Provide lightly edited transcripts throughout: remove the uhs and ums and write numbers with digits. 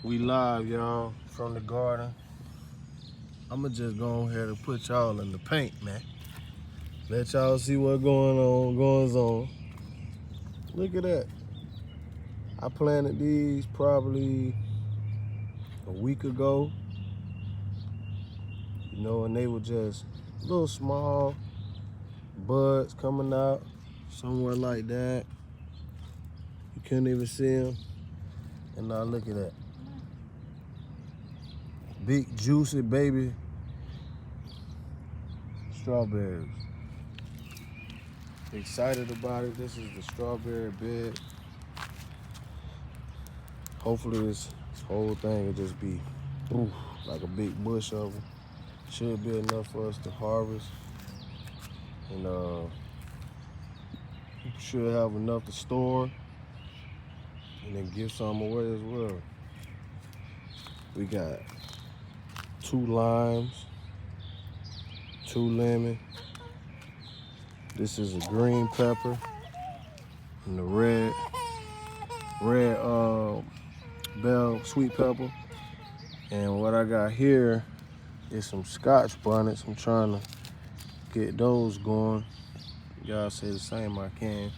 We live, y'all, from the garden. I'ma just go ahead and put y'all in the paint, man. Let y'all see what's going on. Look at that. I planted these probably a week ago. You know, and they were just little small buds coming out, somewhere like that. You couldn't even see them. And now look at that. Big, juicy baby strawberries. Excited about it. This is the strawberry bed. Hopefully this whole thing will just be like a big bush of them. Should be enough for us to harvest. And should have enough to store and then give some away as well. We got 2 limes, 2 lemon. This is a green pepper and the red bell sweet pepper. And what I got here is some Scotch bonnets. I'm trying to get those going. Y'all say the same, I can.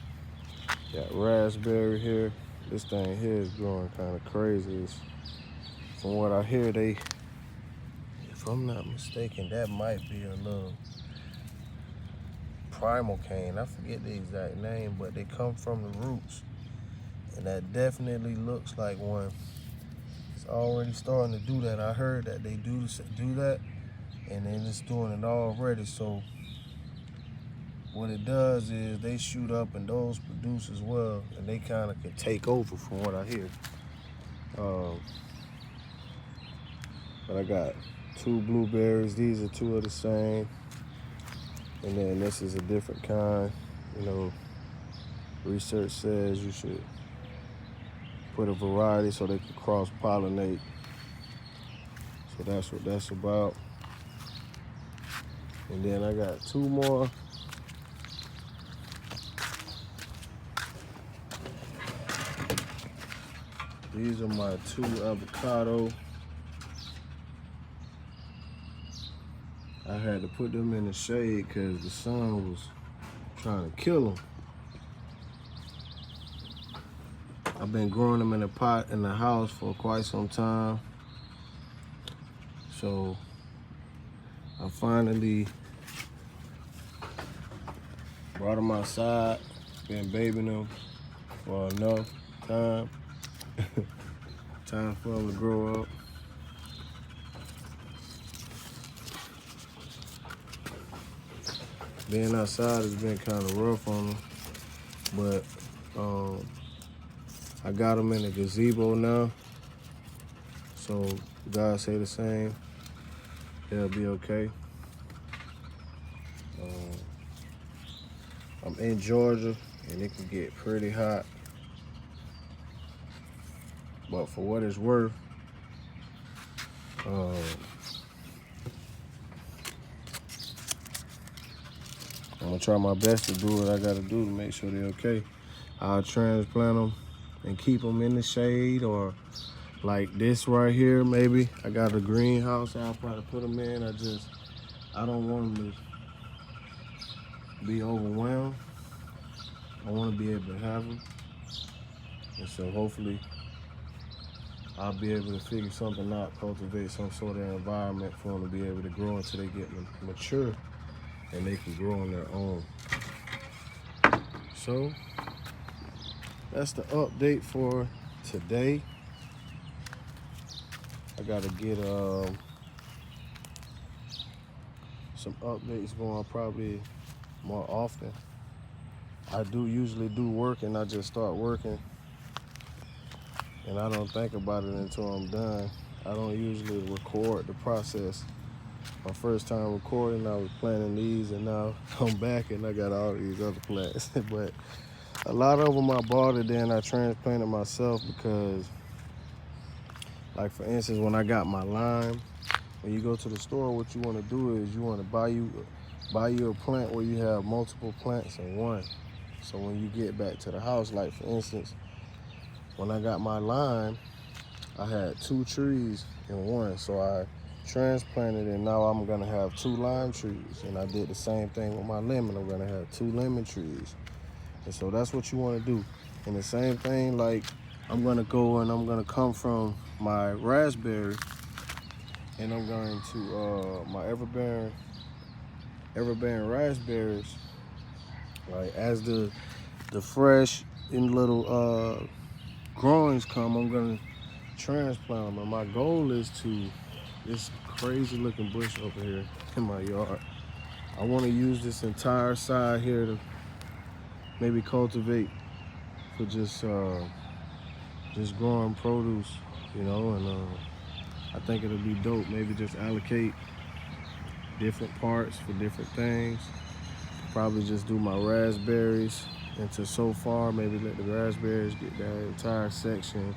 Got raspberry here. This thing here is growing kind of crazy. From what I hear, if I'm not mistaken, that might be a little primal cane. I forget the exact name, but they come from the roots. And that definitely looks like one. It's already starting to do that. I heard that they do that, and then it's doing it already. So what it does is they shoot up and those produce as well, and they kind of can take over from what I hear. But I got 2 blueberries. These are 2 of the same. And then this is a different kind. You know, research says you should put a variety so they can cross-pollinate. So that's what that's about. And then I got 2 more. These are my 2 avocado. I had to put them in the shade because the sun was trying to kill them. I've been growing them in a pot in the house for quite some time. So I finally brought them outside. Been babying them for enough time. Time for them to grow up. Being outside has been kind of rough on them, but I got them in a gazebo now, so God say the same, they'll be okay. I'm in Georgia, and it can get pretty hot, but for what it's worth, I'm gonna try my best to do what I gotta do to make sure they're okay. I'll transplant them and keep them in the shade, or like this right here, maybe. I got a greenhouse I'll probably put them in. I don't want them to be overwhelmed. I want to be able to have them. And so hopefully I'll be able to figure something out, cultivate some sort of environment for them to be able to grow until they get mature and they can grow on their own. So that's the update for today. I gotta get some updates going probably more often. I do usually do work and I just start working and I don't think about it until I'm done. I don't usually record the process. My first time recording, I was planting these, and now I'm back and I got all these other plants. But a lot of them I bought it, then I transplanted myself because, like for instance, when I got my lime, when you go to the store, what you want to do is you want to buy you a plant where you have multiple plants in one. So when you get back to the house, like for instance, when I got my lime, I had 2 trees in one, so I transplanted and now I'm gonna have 2 lime trees. And I did the same thing with my lemon. I'm gonna have 2 lemon trees. And so that's what you wanna do. And the same thing, like I'm gonna go and I'm gonna come from my raspberry and I'm going to my everbearing raspberries, right? As the fresh and little growings come, I'm gonna transplant them. And my goal is to this crazy looking bush over here in my yard. I want to use this entire side here to maybe cultivate for just growing produce, you know. And I think it'll be dope. Maybe just allocate different parts for different things. Probably just do my raspberries into so far. Maybe let the raspberries get that entire section.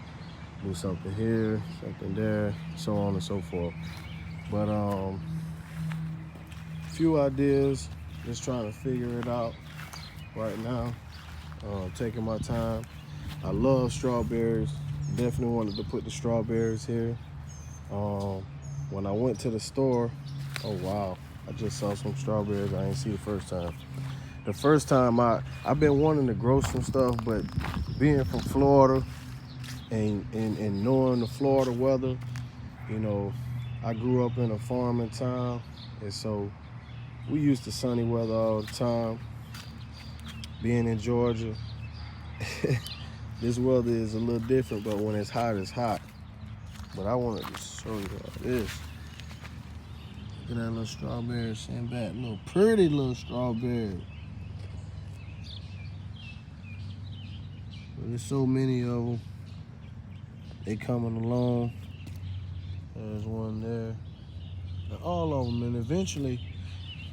Do something here, something there, so on and so forth. But few ideas, just trying to figure it out right now. Taking my time. I love strawberries. Definitely wanted to put the strawberries here. When I went to the store, oh wow, I just saw some strawberries I didn't see the first time. The first time I've been wanting to grow some stuff, but being from Florida and knowing the Florida weather, you know, I grew up in a farming town, and so we used to sunny weather all the time. Being in Georgia, this weather is a little different, but when it's hot, it's hot. But I wanted to show you all this. Look at that little strawberry sitting back, little pretty little strawberry. But there's so many of them. They coming along. There's one there. And all of them, and eventually,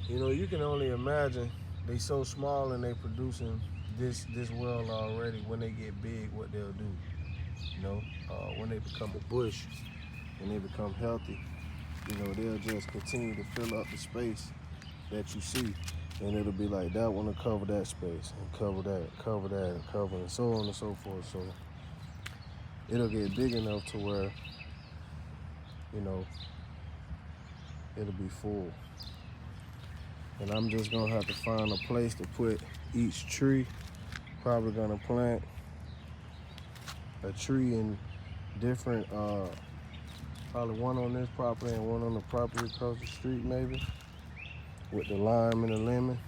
you know, you can only imagine they so small and they producing this well already. When they get big, what they'll do, you know, when they become a bush and they become healthy, you know, they'll just continue to fill up the space that you see, and it'll be like that one to cover that space and cover that, and cover, and so on and so forth. So it'll get big enough to where, you know, it'll be full. And I'm just gonna have to find a place to put each tree. Probably gonna plant a tree in different, probably one on this property and one on the property across the street maybe, with the lime and the lemon.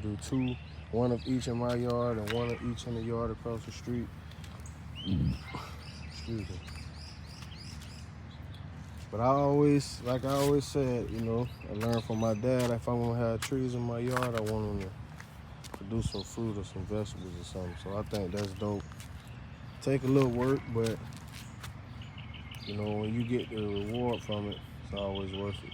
Do 2, one of each in my yard and one of each in the yard across the street. Excuse me. But like I always said, you know, I learned from my dad, if I'm gonna have trees in my yard, I want them to produce some fruit or some vegetables or something. So I think that's dope. Take a little work, but you know, when you get the reward from it, it's always worth it.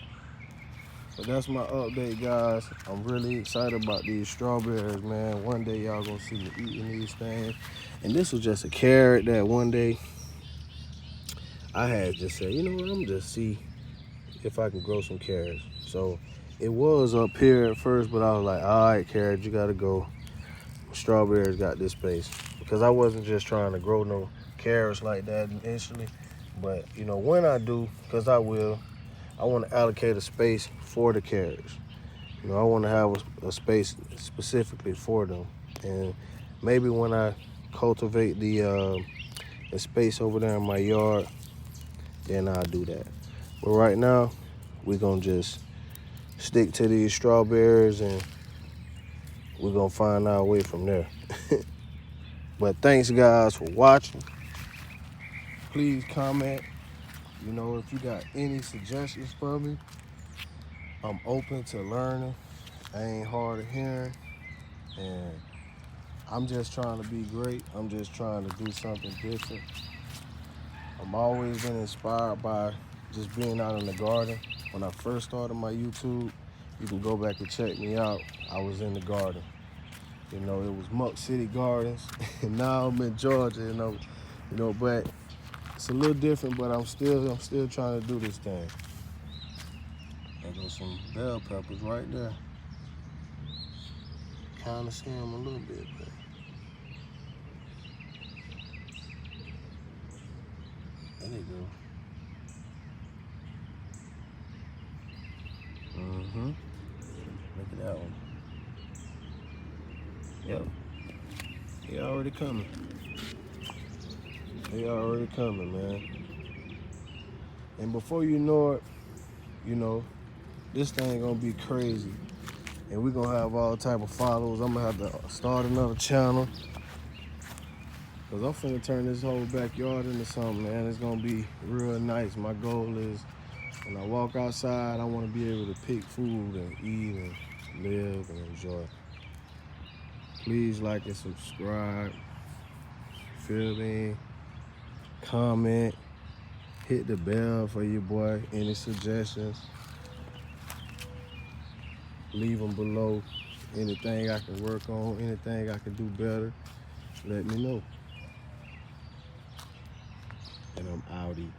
But that's my update, guys. I'm really excited about these strawberries, man. One day y'all gonna see me eating these things. And this was just a carrot that one day I had just said, you know what, I'm just see if I can grow some carrots. So it was up here at first, but I was like, all right, carrot, you gotta go. Strawberries got this space. Because I wasn't just trying to grow no carrots like that initially. But, you know, when I do, because I will, I want to allocate a space for the carrots. You know, I want to have a space specifically for them. And maybe when I cultivate the space over there in my yard, then I'll do that. But right now, we're going to just stick to these strawberries and we're going to find our way from there. But thanks, guys, for watching. Please comment. You know, if you got any suggestions for me, I'm open to learning. I ain't hard of hearing. And I'm just trying to be great. I'm just trying to do something different. I'm always been inspired by just being out in the garden. When I first started my YouTube, you can go back and check me out. I was in the garden. You know, it was Muck City Gardens. And now I'm in Georgia, you know, but it's a little different, but I'm still trying to do this thing. There goes some bell peppers right there. Kind of see them a little bit, but There you go. Mm-hmm. Look at that one. Yep. He already coming. He already coming, man. And before you know it, you know, this thing gonna be crazy. And we're gonna have all type of followers. I'm gonna have to start another channel. Cause I'm finna turn this whole backyard into something, man. It's gonna be real nice. My goal is when I walk outside, I wanna be able to pick food and eat and live and enjoy. Please like and subscribe. Feel me? Comment. Hit the bell for your boy. Any suggestions? Leave them below. Anything I can work on, anything I can do better, let me know. And I'm outie.